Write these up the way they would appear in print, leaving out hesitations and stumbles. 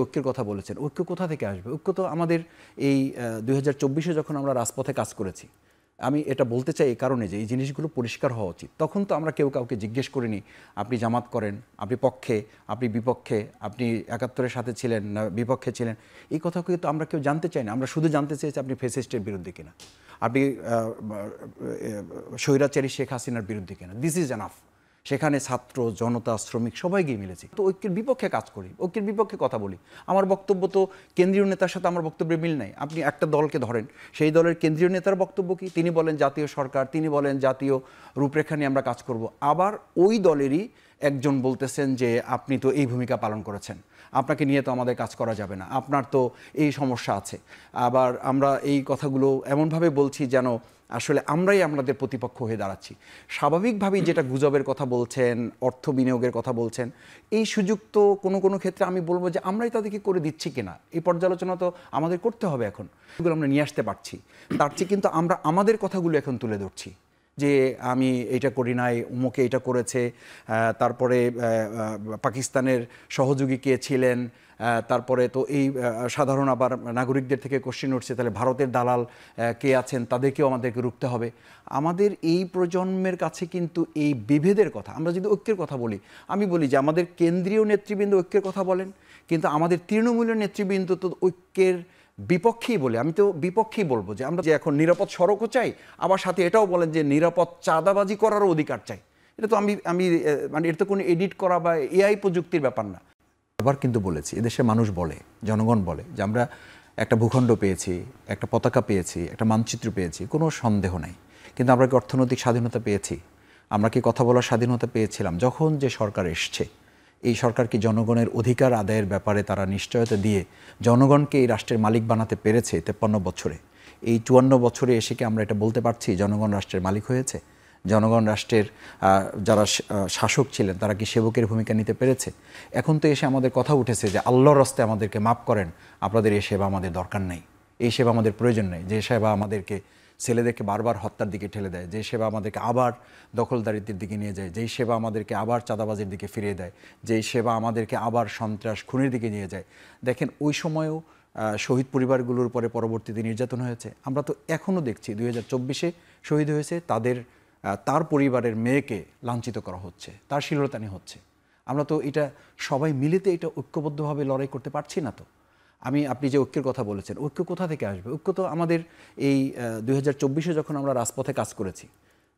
ঐক্যের কথা বলেছেন, ঐক্য কোথা থেকে আসবে? ঐক্য তো আমাদের এই ২০২৪-এ যখন আমরা রাজপথে কাজ করেছি, আমি এটা বলতে চাই এই কারণে যে এই জিনিসগুলো পরিষ্কার হওয়া উচিত। তখন তো আমরা কেউ কাউকে জিজ্ঞেস করিনি আপনি জামাত করেন, আপনি পক্ষে, আপনি বিপক্ষে, আপনি ৭১-এর সাথে ছিলেন না বিপক্ষে ছিলেন, এই কথা কিন্তু আমরা কেউ জানতে চাই না। আমরা শুধু জানতে চেয়েছি আপনি ফ্যাসিস্টের বিরুদ্ধে কিনা, আপনি স্বৈরাচারী শেখ হাসিনার বিরুদ্ধে কিনা। This is enough. সেখানে ছাত্র, জনতা, শ্রমিক সবাই গিয়ে মিলেছে। তো ঐক্যের বিপক্ষে কাজ করি, ঐক্যের বিপক্ষে কথা বলি। আমার বক্তব্য তো কেন্দ্রীয় নেতার সাথে আমার বক্তব্যের মিল নাই। আপনি একটা দলকে ধরেন, সেই দলের কেন্দ্রীয় নেতার বক্তব্য কি? তিনি বলেন জাতীয় সরকার, তিনি বলেন জাতীয় রূপরেখা নিয়ে আমরা কাজ করব। আবার ওই দলেরই একজন বলতেছেন যে আপনি তো এই ভূমিকা পালন করেছেন, আপনাকে নিয়ে তো আমাদের কাজ করা যাবে না, আপনার তো এই সমস্যা আছে। আবার আমরা এই কথাগুলো এমনভাবে বলছি যেন আসলে আমরাই আমাদের প্রতিপক্ষ হয়ে দাঁড়াচ্ছি। স্বাভাবিকভাবেই যেটা গুজবের কথা বলছেন, অর্থ বিনিয়োগের কথা বলছেন, এই সুযোগ তো কোনো কোনো ক্ষেত্রে আমি বলবো যে আমরাই তাদেরকে করে দিচ্ছি কিনা, এই পর্যালোচনা তো আমাদের করতে হবে। এখন এগুলো আমরা নিয়ে আসতে পারছি, তার চেয়ে কিন্তু আমরা আমাদের কথাগুলো এখন তুলে ধরছি যে আমি এইটা করি নাই, উমুকে এটা করেছে, তারপরে পাকিস্তানের সহযোগী কে ছিলেন, তারপরে তো এই সাধারণ আবার নাগরিকদের থেকে কোশ্চেন উঠছে তাহলে ভারতের দালাল কে আছেন, তাদেরকেও আমাদেরকে রুখতে হবে। আমাদের এই প্রজন্মের কাছে কিন্তু এই বিভেদের কথা, আমরা যদি ঐক্যের কথা বলি, আমি বলি যে আমাদের কেন্দ্রীয় নেতৃবৃন্দ ঐক্যের কথা বলেন, কিন্তু আমাদের তৃণমূলের নেতৃবৃন্দ তো ঐক্যের বিপক্ষেই বলে। আমি তো বিপক্ষেই বলবো যে আমরা যে এখন নিরাপদ সড়কও চাই, আবার সাথে এটাও বলেন যে নিরাপদ চাঁদাবাজি করারও অধিকার চাই। এটা তো আমি মানে এটা তো কোনো এডিট করা বা এআই প্রযুক্তির ব্যাপার না। আবার কিন্তু বলেছি, এদেশের মানুষ বলে, জনগণ বলে যে আমরা একটা ভূখণ্ড পেয়েছি, একটা পতাকা পেয়েছি, একটা মানচিত্র পেয়েছি, কোনো সন্দেহ নাই। কিন্তু আমরা কি অর্থনৈতিক স্বাধীনতা পেয়েছি? আমরা কি কথা বলার স্বাধীনতা পেয়েছিলাম? যখন যে সরকার এসছে, এই সরকার কি জনগণের অধিকার আদায়ের ব্যাপারে তারা নিশ্চয়তা দিয়ে জনগণকে এই রাষ্ট্রের মালিক বানাতে পেরেছে 53 বছরে? এই 54 বছরে এসে কি আমরা এটা বলতে পারছি জনগণ রাষ্ট্রের মালিক হয়েছে? জনগণ রাষ্ট্রের যারা শাসক ছিলেন তারা কি সেবকের ভূমিকা নিতে পেরেছে? এখন তো এসে আমাদের কথা উঠেছে যে আল্লাহর রাস্তায় আমাদেরকে মাফ করেন, আপনাদের এই সেবা আমাদের দরকার নেই, এই সেবা আমাদের প্রয়োজন নেই। যে সেবা আমাদেরকে ছেলেদেরকে বারবার হত্যার দিকে ঠেলে দেয়, যে সেবা আমাদেরকে আবার দখলদারিত্বের দিকে নিয়ে যায়, যেই সেবা আমাদেরকে আবার চাঁদাবাজির দিকে ফিরিয়ে দেয়, যেই সেবা আমাদেরকে আবার সন্ত্রাস খুনের দিকে নিয়ে যায়। দেখেন ওই সময়েও শহীদ পরিবারগুলোর উপরে পরবর্তীতে নির্যাতন হয়েছে। আমরা তো এখনও দেখছি 2024-এ শহীদ হয়েছে, তার পরিবারের মেয়েকে লাঞ্ছিত করা হচ্ছে, তার শিলতানি হচ্ছে। আমরা তো এটা সবাই মিলেতে এটা ঐক্যবদ্ধভাবে লড়াই করতে পারছি না। তো আপনি যে ঐক্যের কথা বলেছেন, ঐক্য কোথা থেকে আসবে? ঐক্য তো আমাদের এই ২০২৪-এ যখন আমরা রাজপথে কাজ করেছি,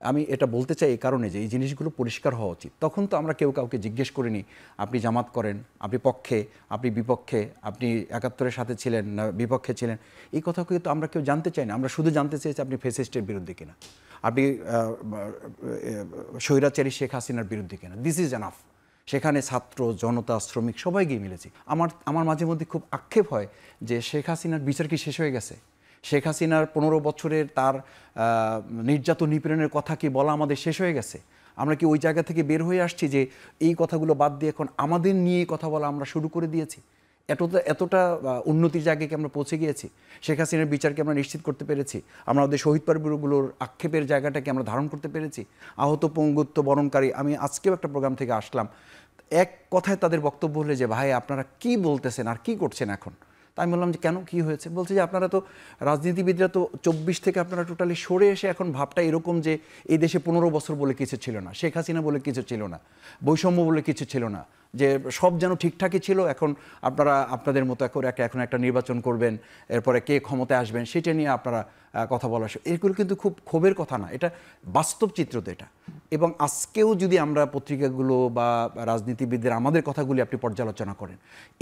আমি এটা বলতে চাই এই কারণে যে এই জিনিসগুলো পরিষ্কার হওয়া উচিত। তখন তো আমরা কেউ কাউকে জিজ্ঞেস করিনি আপনি জামাত করেন, আপনি পক্ষে, আপনি বিপক্ষে, আপনি ৭১-এর সাথে ছিলেন না বিপক্ষে ছিলেন, এই কথা কিন্তু আমরা কেউ জানতে চাই না। আমরা শুধু জানতে চেয়েছি আপনি ফ্যাসিস্টের বিরুদ্ধে কিনা, আপনি স্বৈরাচারী শেখ হাসিনার বিরুদ্ধে কিনা। This is enough. সেখানে ছাত্র, জনতা, শ্রমিক সবাই গিয়ে মিলেছি। আমার মাঝে মধ্যে খুব আক্ষেপ হয় যে শেখ হাসিনার বিচার কি শেষ হয়ে গেছে? শেখ হাসিনার 15 বছরের তার নির্যাতন নিপীড়নের কথা কি বলা আমাদের শেষ হয়ে গেছে? আমরা কি ওই জায়গা থেকে বের হয়ে আসছি যে এই কথাগুলো বাদ দিয়ে এখন আমাদের নিয়ে কথা বলা আমরা শুরু করে দিয়েছি? এতটা উন্নতির জায়গায় কি আমরা পৌঁছে গিয়েছি? শেখ হাসিনার বিচারকে আমরা নিশ্চিত করতে পেরেছি? আমরা আমাদের শহীদ পরিবারগুলোর আক্ষেপের জায়গাটাকে আমরা ধারণ করতে পেরেছি? আহত পঙ্গুত্ব বরণকারী, আমি আজকেও একটা প্রোগ্রাম থেকে আসলাম, এক কথায় তাদের বক্তব্য হলে যে ভাই আপনারা কি বলতেছেন আর কি করছেন এখন? তাই আমি বললাম যে কেন, কি হয়েছে? বলছে যে আপনারা তো রাজনীতিবিদরা তো 24 থেকে আপনারা টোটালি সরে এসে এখন ভাবটা এরকম যে এই দেশে 15 বছর বলে কিছু ছিল না, শেখ হাসিনা বলে কিছু ছিল না, বৈষম্য বলে কিছু ছিল না, যে সব যেন ঠিকঠাকই ছিল। এখন আপনারা আপনাদের মতো করে এখন একটা নির্বাচন করবেন, এরপরে কে ক্ষমতায় আসবেন সেটা নিয়ে আপনারা কথা বলা, এগুলো কিন্তু খুব ক্ষোভের কথা না, এটা বাস্তব চিত্র তো এটা। এবং আজকেও যদি আমরা পত্রিকাগুলো বা রাজনীতিবিদদের আমাদের কথাগুলি আপনি পর্যালোচনা করেন,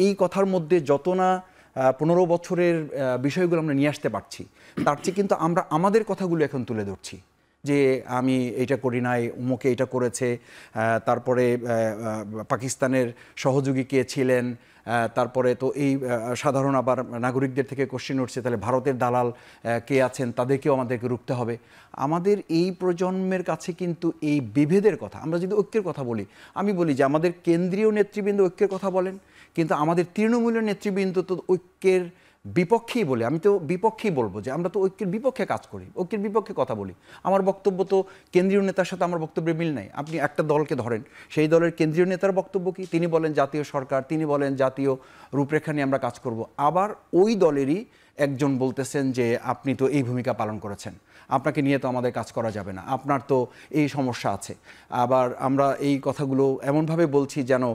এই কথার মধ্যে যত না 15 বছরের বিষয়গুলো আমরা নিয়ে আসতে পারছি, তার চেয়ে কিন্তু আমরা আমাদের কথাগুলো এখন তুলে ধরছি যে আমি এইটা করি নাই, উমুকে এটা করেছে, তারপরে পাকিস্তানের সহযোগী কে ছিলেন, তারপরে তো এই সাধারণ আবার নাগরিকদের থেকে কোশ্চেন উঠছে তাহলে ভারতের দালাল কে আছেন, তাদেরকেও আমাদেরকে রুখতে হবে। আমাদের এই প্রজন্মের কাছে কিন্তু এই বিভেদের কথা, আমরা যদি ঐক্যের কথা বলি, আমি বলি যে আমাদের কেন্দ্রীয় নেতৃবৃন্দ ঐক্যের কথা বলেন, কিন্তু আমাদের তৃণমূলের নেতৃবৃন্দ তো ঐক্যের বিপক্ষেই বলি, আমি তো বিপক্ষেই বলবো যে আমরা তো ঐক্যের বিপক্ষে কাজ করি, ঐক্যের বিপক্ষে কথা বলি। আমার বক্তব্য তো কেন্দ্রীয় নেতার সাথে আমার বক্তব্যের মিল নাই। আপনি একটা দলকে ধরেন, সেই দলের কেন্দ্রীয় নেতার বক্তব্য কি, তিনি বলেন জাতীয় সরকার, তিনি বলেন জাতীয় রূপরেখা নিয়ে আমরা কাজ করব। আবার ওই দলেরই একজন বলতেছেন যে আপনি তো এই ভূমিকা পালন করেছেন, আপনাকে নিয়ে তো আমাদের কাজ করা যাবে না, আপনার তো এই সমস্যা আছে। আবার আমরা এই কথাগুলো এমনভাবে বলছি যেন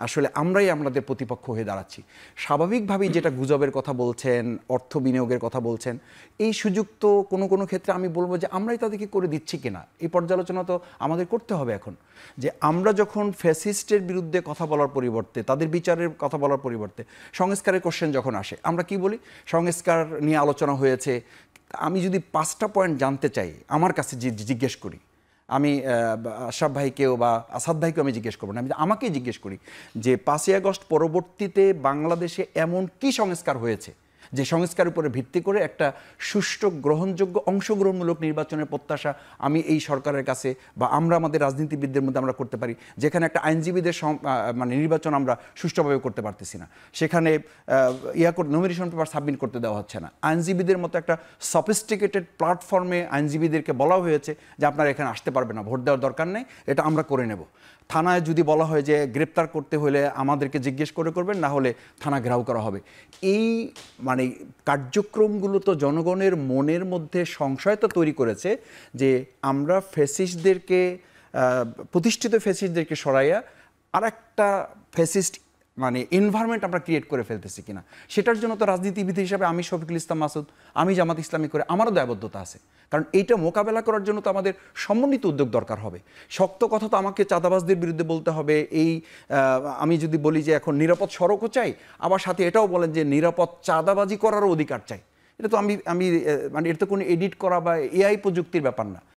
আসলে আমরাই আমাদের প্রতিপক্ষ হয়ে দাঁড়াচ্ছি। স্বাভাবিকভাবেই যেটা গুজবের কথা বলছেন, অর্থ বিনিয়োগের কথা বলছেন, এই সুযোগ তো কোনো কোনো ক্ষেত্রে আমি বলবো যে আমরাই তাদেরকে করে দিচ্ছি কিনা, এই পর্যালোচনা তো আমাদের করতে হবে এখন। যে আমরা যখন ফ্যাসিস্টের বিরুদ্ধে কথা বলার পরিবর্তে, তাদের বিচারের কথা বলার পরিবর্তে সংস্কারের কোশ্চেন যখন আসে, আমরা কি বলি, সংস্কার নিয়ে আলোচনা হয়েছে, আমি যদি 5টা পয়েন্ট জানতে চাই, আমার কাছে জিজ্ঞেস করি, আমি আশরাফ ভাইকেও বা আসাদ ভাইকেও আমি জিজ্ঞেস করবো না, আমি আমাকেই জিজ্ঞেস করি যে 5ই আগস্ট পরবর্তীতে বাংলাদেশে এমন কি সংস্কার হয়েছে যে সংস্কারের উপরে ভিত্তি করে একটা সুষ্ঠু গ্রহণযোগ্য অংশগ্রহণমূলক নির্বাচনের প্রত্যাশা আমি এই সরকারের কাছে বা আমরা আমাদের রাজনীতিবিদদের মধ্যে আমরা করতে পারি, যেখানে একটা আইনজীবীদের মানে নির্বাচন আমরা সুষ্ঠুভাবে করতে পারতেছি না, সেখানে নমিনেশন পেপার সাবমিট করতে দেওয়া হচ্ছে না, আইনজীবীদের মতো একটা সফিস্টিকেটেড প্ল্যাটফর্মে আইনজীবীদেরকে বলা হয়েছে যে আপনারা এখানে আসতে পারবে না, ভোট দেওয়ার দরকার নেই, এটা আমরা করে নেব। থানায় যদি বলা হয় যে গ্রেপ্তার করতে হলে আমাদেরকে জিজ্ঞেস করে করবেন, না হলে থানা ঘেরাও করা হবে। এই মানে কার্যক্রমগুলো তো জনগণের মনের মধ্যে সংশয়তা তৈরি করেছে যে আমরা ফ্যাসিস্টদেরকে, প্রতিষ্ঠিত ফ্যাসিস্টদেরকে সরাইয়া আর একটা ফ্যাসিস্ট মানে এনভায়রনমেন্ট আমরা ক্রিয়েট করে ফেলতেছি কিনা। সেটার জন্য তো রাজনীতিবিদ হিসাবে আমি শফিকুল ইসলাম মাসুদ, আমি জামাত ইসলামী করে আমারও দায়বদ্ধতা আছে, কারণ এইটা মোকাবেলা করার জন্য তো আমাদের সমন্বিত উদ্যোগ দরকার হবে। শক্ত কথা তো আমাকে চাঁদাবাজদের বিরুদ্ধে বলতে হবে, এই আমি যদি বলি যে এখন নিরাপদ সড়কও চাই, আবার সাথে এটাও বলেন যে নিরাপদ চাঁদাবাজি করারও অধিকার চাই, এটা তো আমি মানে এটা তো কোনো এডিট করা বা এআই প্রযুক্তির ব্যাপার না।